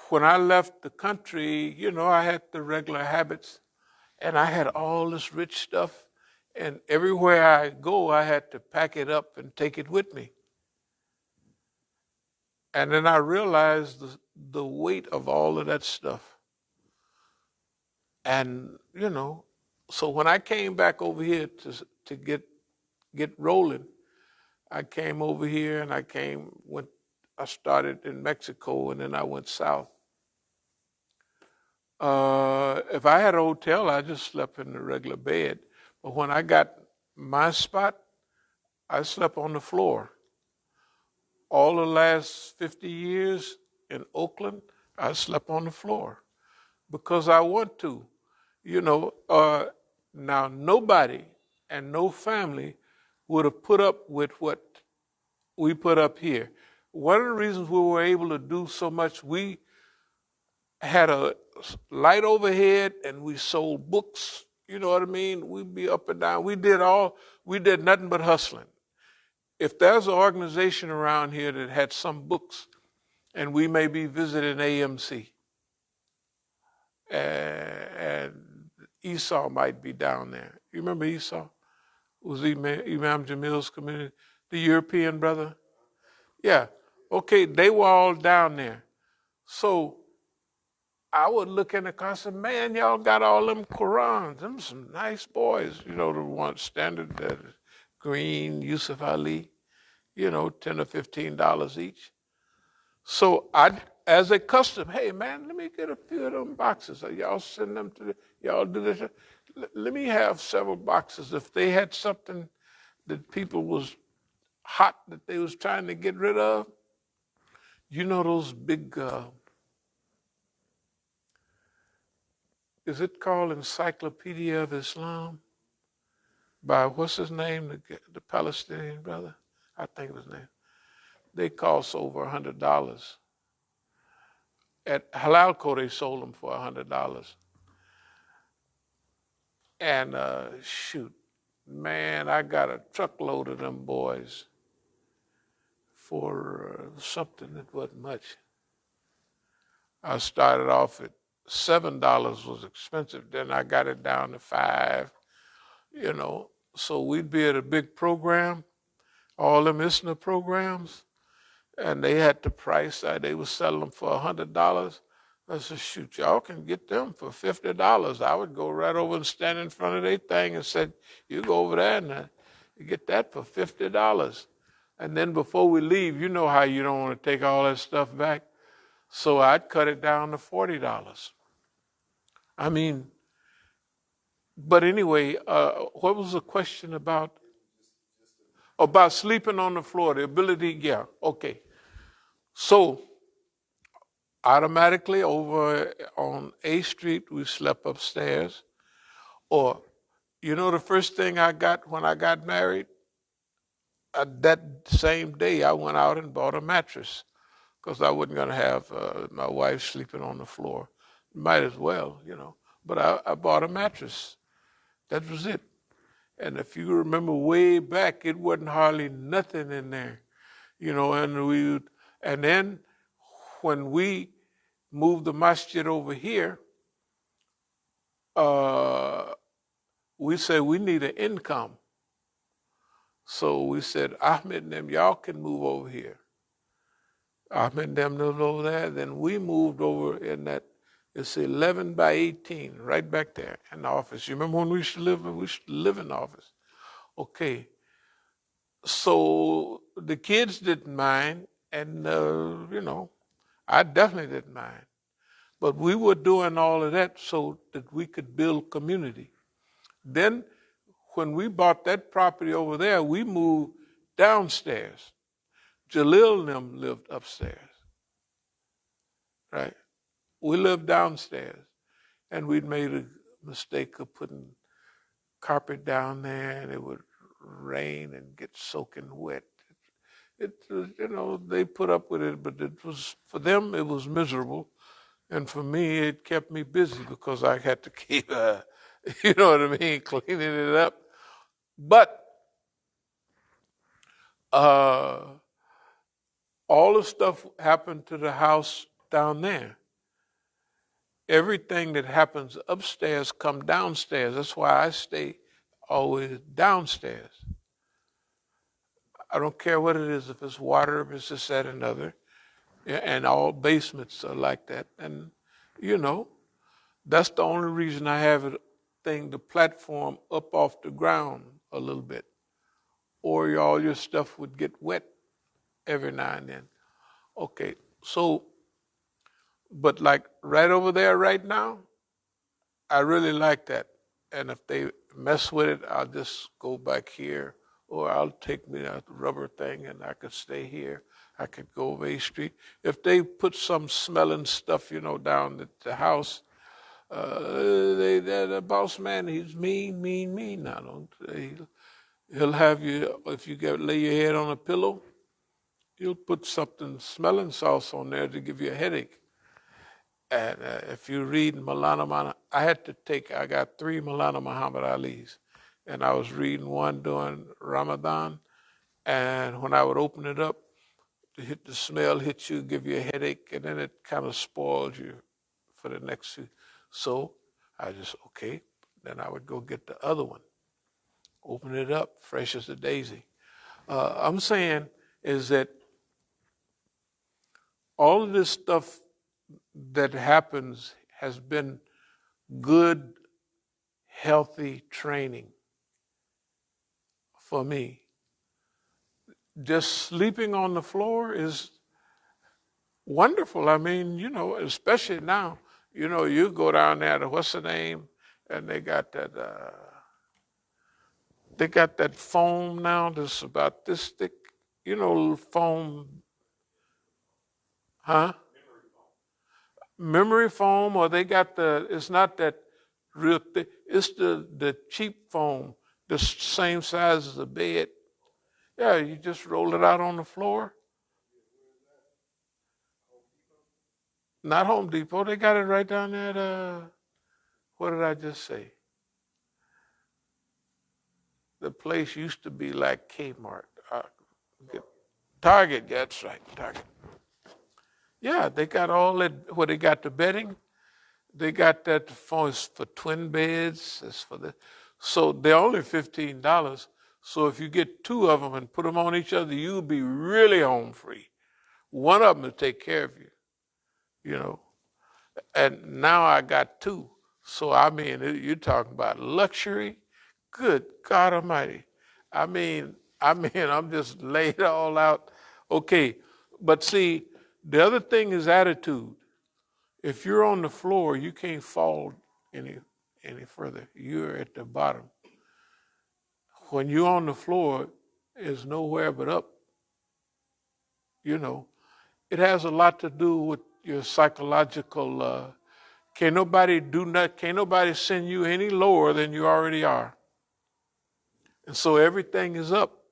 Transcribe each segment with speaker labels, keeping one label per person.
Speaker 1: when I left the country, I had the regular habits, and I had all this rich stuff, and everywhere I go, I had to pack it up and take it with me. And then I realized the weight of all of that stuff. And, so when I came back over here to get rolling, I came over here and I started in Mexico and then I went south. If I had a hotel, I just slept in the regular bed. But when I got my spot, I slept on the floor. All the last 50 years in Oakland, I slept on the floor because I want to. Now nobody and no family would have put up with what we put up here. One of the reasons we were able to do so much, we had a light overhead and we sold books. You know what I mean? We'd be up and down. We did nothing but hustling. If there's an organization around here that had some books, and we may be visiting AMC, and Esau might be down there. You remember Esau? Was Imam Jamil's community, the European brother? Yeah. Okay, they were all down there. So I would look in the car and say, man, y'all got all them Qurans. Them some nice boys. The one standard, green, Yusuf Ali, $10 or $15 each. So as a custom, hey man, let me get a few of them boxes. Y'all send them y'all do this. Let me have several boxes. If they had something that people was hot that they was trying to get rid of, those big, is it called Encyclopedia of Islam? By what's his name, the Palestinian brother? I think of his name. They cost over $100. At Halalco, they sold them for $100. And shoot, man, I got a truckload of them boys for something that wasn't much. I started off at $7 was expensive. Then I got it down to $5, So we'd be at a big program, all them ISNA programs, and they had the price. They were selling them for $100. I said, shoot, y'all can get them for $50. I would go right over and stand in front of their thing and said, you go over there and you get that for $50. And then before we leave, you know how you don't want to take all that stuff back. So I'd cut it down to $40. I mean, but anyway, what was the question about? About sleeping on the floor, the ability, yeah, okay. So automatically over on A Street, we slept upstairs. Or, the first thing I got when I got married, that same day I went out and bought a mattress because I wasn't going to have my wife sleeping on the floor. Might as well, But I bought a mattress. That was it. And if you remember way back, it wasn't hardly nothing in there, and then when we moved the masjid over here, we said we need an income. So we said, Ahmed and them, y'all can move over here. Ahmed and them lived over there. Then we moved over in that, it's 11 by 18, right back there in the office. You remember when we used to live in the office? Okay. So the kids didn't mind, and, I definitely didn't mind. But we were doing all of that so that we could build community. Then when we bought that property over there, we moved downstairs. Jalil and them lived upstairs, right? We lived downstairs, and we'd made a mistake of putting carpet down there, and it would rain and get soaking wet. It was, they put up with it, but it was, for them, it was miserable. And for me, it kept me busy because I had to keep, cleaning it up. But all the stuff happened to the house down there. everything that happens upstairs come downstairs. That's why I stay always downstairs. I don't care what it is, if it's water, if it's this, that, and other. And all basements are like that. And, you know, that's the only reason I have the platform up off the ground a little bit. Or all your stuff would get wet every now and then. Okay, so, but like right over there right now, I really like that. And if they mess with it, I'll just go back here, or I'll take me a rubber thing and I could stay here. I could go over A Street. If they put some smelling stuff, down at the house, the boss man, he's mean. Now, he'll have you, if you lay your head on a pillow, he'll put something smelling sauce on there to give you a headache. And if you read Maulana, I got 3 Maulana Muhammad Alis. And I was reading one during Ramadan. And when I would open it up, the smell hits you, give you a headache, and then it kind of spoils you for the next few. So I just, okay. Then I would go get the other one. Open it up, fresh as a daisy. I'm saying is that all of this stuff that happens has been good, healthy training for me. Just sleeping on the floor is wonderful. I mean, especially now, you go down there to what's the name, and they got that foam now that's about this thick, foam, huh? Memory foam, or they got it's not that real thick, it's the cheap foam, the same size as a bed. Yeah, you just roll it out on the floor. Not Home Depot, they got it right down there at, what did I just say? The place used to be like Kmart. Target, yeah, that's right, Target. Yeah, they got all that, where they got the bedding. They got that for twin beds. It's for so they're only $15. So if you get 2 of them and put them on each other, you'll be really home free. One of them will take care of you, And now I got 2. So I mean, you're talking about luxury. Good God Almighty. I mean, I'm just laid all out. Okay, but see, the other thing is attitude. If you're on the floor, you can't fall any further. You're at the bottom. When you're on the floor, there's nowhere but up. It has a lot to do with your psychological. Can't nobody send you any lower than you already are. And so everything is up.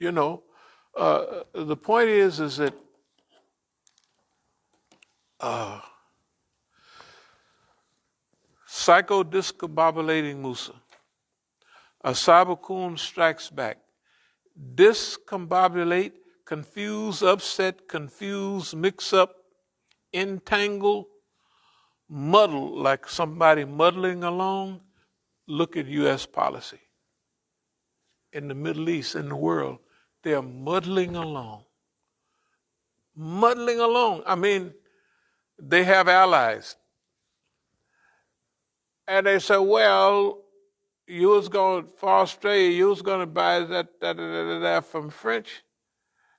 Speaker 1: The point is that psychodiscombobulating Musa. As-Sabiqun strikes back. Discombobulate, confuse, upset, confuse, mix up, entangle, muddle, like somebody muddling along. Look at U.S. policy. In the Middle East, in the world, they're muddling along. Muddling along. I mean, they have allies. And they say, well, for Australia, you was going to buy that from French.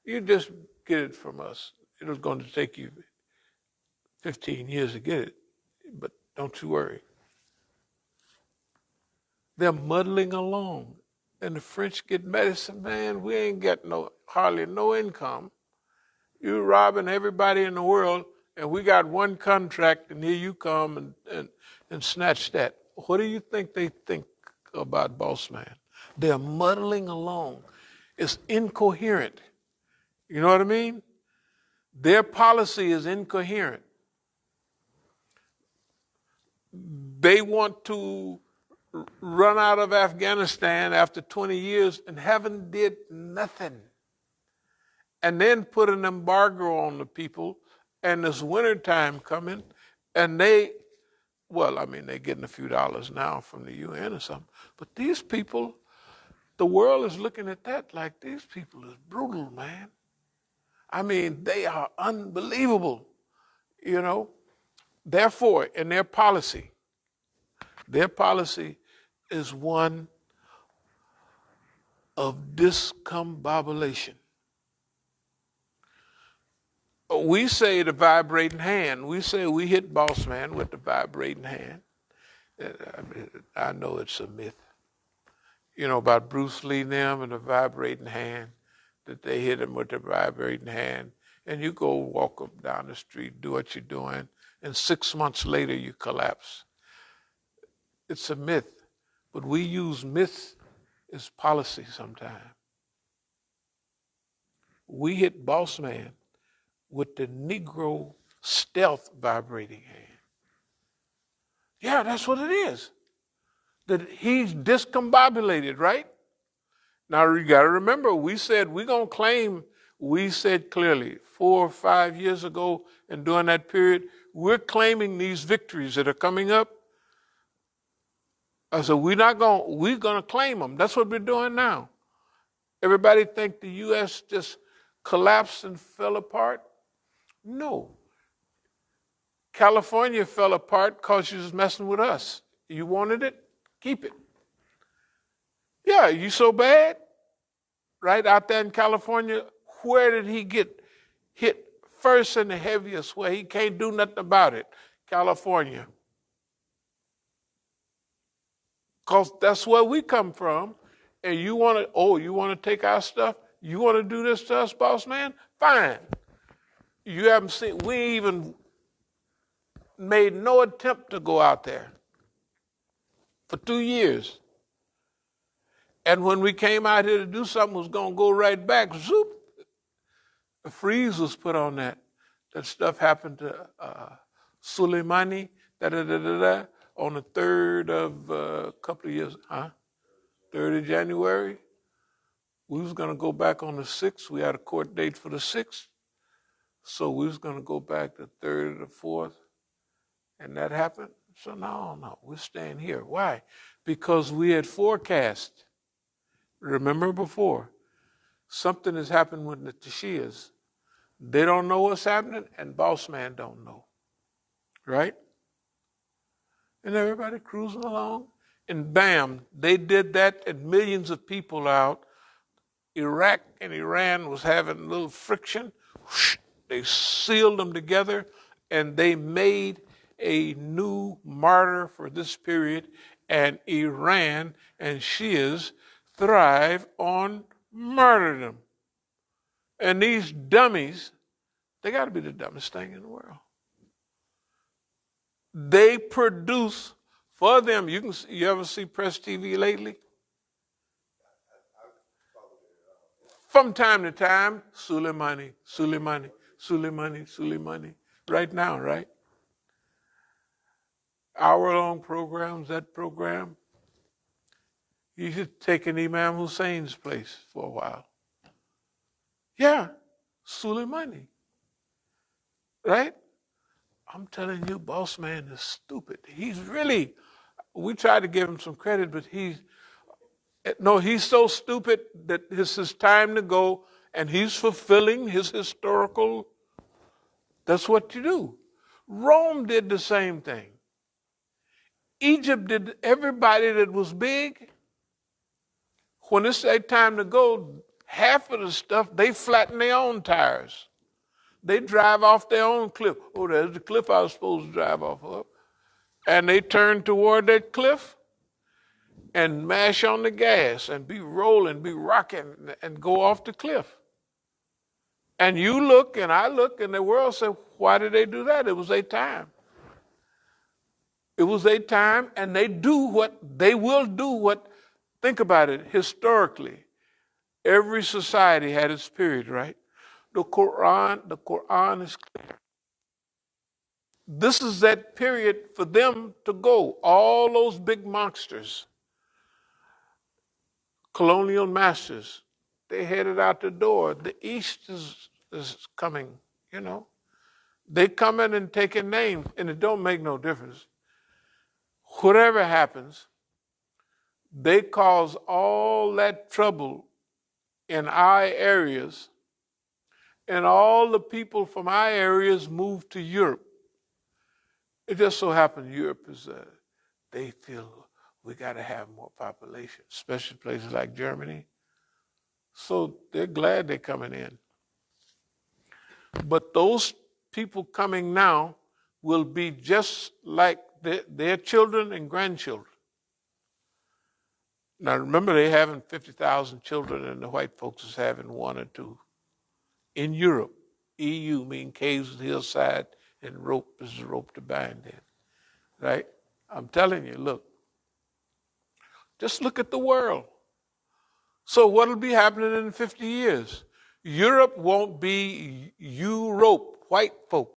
Speaker 1: You just get it from us. It was going to take you 15 years to get it, but don't you worry. They're muddling along. And the French get mad and say, man, we ain't got hardly no income. You robbing everybody in the world, and we got one contract, and here you come and snatch that. What do you think they think about Boss Man? They're muddling along. It's incoherent. You know what I mean? Their policy is incoherent. They want to run out of Afghanistan after 20 years and haven't did nothing. And then put an embargo on the people, and this wintertime coming, And they, well, I mean, they're getting a few dollars now from the UN or something. But these people, the world is looking at that like these people is brutal, man. I mean, they are unbelievable, you know. Therefore, in their policy is one of discombobulation. We say the vibrating hand. We say we hit boss man with the vibrating hand. I know it's a myth. You know about Bruce Lee and them and the vibrating hand, that they hit him with the vibrating hand. And you go walk up down the street, do what you're doing, and 6 months later you collapse. It's a myth. But we use myths as policy sometimes. We hit boss man with the Negro stealth vibrating hand. Yeah, that's what it is. That he's discombobulated, right? Now you got to remember, we said we're going to claim, we said clearly 4 or 5 years ago, and during that period, we're claiming these victories that are coming up. I said, we're going to claim them. That's what we're doing now. Everybody think the U.S. just collapsed and fell apart? No. California fell apart because you was messing with us. You wanted it? Keep it. Yeah, you so bad? Right out there in California, where did he get hit first and the heaviest, where he can't do nothing about it? California. Because that's where we come from. And you want to take our stuff? You want to do this to us, boss man? Fine. You haven't seen, we even made no attempt to go out there for 2 years. And when we came out here to do something, was going to go right back. Zoop. A freeze was put on that. That stuff happened to Soleimani, on the 3rd of a couple of years, 3rd of January. We was going to go back on the 6th. We had a court date for the 6th. So we was going to go back the 3rd or the 4th. And that happened. So no, we're staying here. Why? Because we had forecast. Remember before, something has happened with the Shias. They don't know what's happening, and boss man don't know. Right? And everybody cruising along. And bam, they did that, and millions of people out. Iraq and Iran was having a little friction. They sealed them together, and they made a new martyr for this period. And Iran and Shias thrive on martyrdom. And these dummies, they got to be the dumbest thing in the world. They produce for them. You ever see Press TV lately? From time to time, Soleimani. Right now, right? Hour-long programs, that program. You should take an Imam Hussein's place for a while. Yeah, Soleimani. Right? I'm telling you, boss man is stupid. He's really, we try to give him some credit, but he's so stupid that it's his time to go, and he's fulfilling his historical, that's what you do. Rome did the same thing. Egypt did, everybody that was big, when it's their time to go, half of the stuff, they flatten their own tires. They drive off their own cliff. Oh, there's the cliff I was supposed to drive off of. And they turn toward that cliff and mash on the gas and be rolling, be rocking, and go off the cliff. And you look and I look and the world said, why did they do that? It was their time. It was their time, and they will do what, think about it, historically. Every society had its period, right? The Quran is clear. This is that period for them to go. All those big monsters, colonial masters, they headed out the door. The East is coming, you know. They come in and take a name, and it don't make no difference. Whatever happens, they cause all that trouble in our areas, and all the people from our areas move to Europe. It just so happens Europe is, they feel we got to have more population, especially places like Germany. So they're glad they're coming in. But those people coming now will be just like their children and grandchildren. Now remember, they're having 50,000 children, and the white folks is having one or two. In Europe, EU mean caves with hillside, and rope is a rope to bind in, right? I'm telling you, look, just look at the world. So what'll be happening in 50 years? Europe won't be Europe, white folk.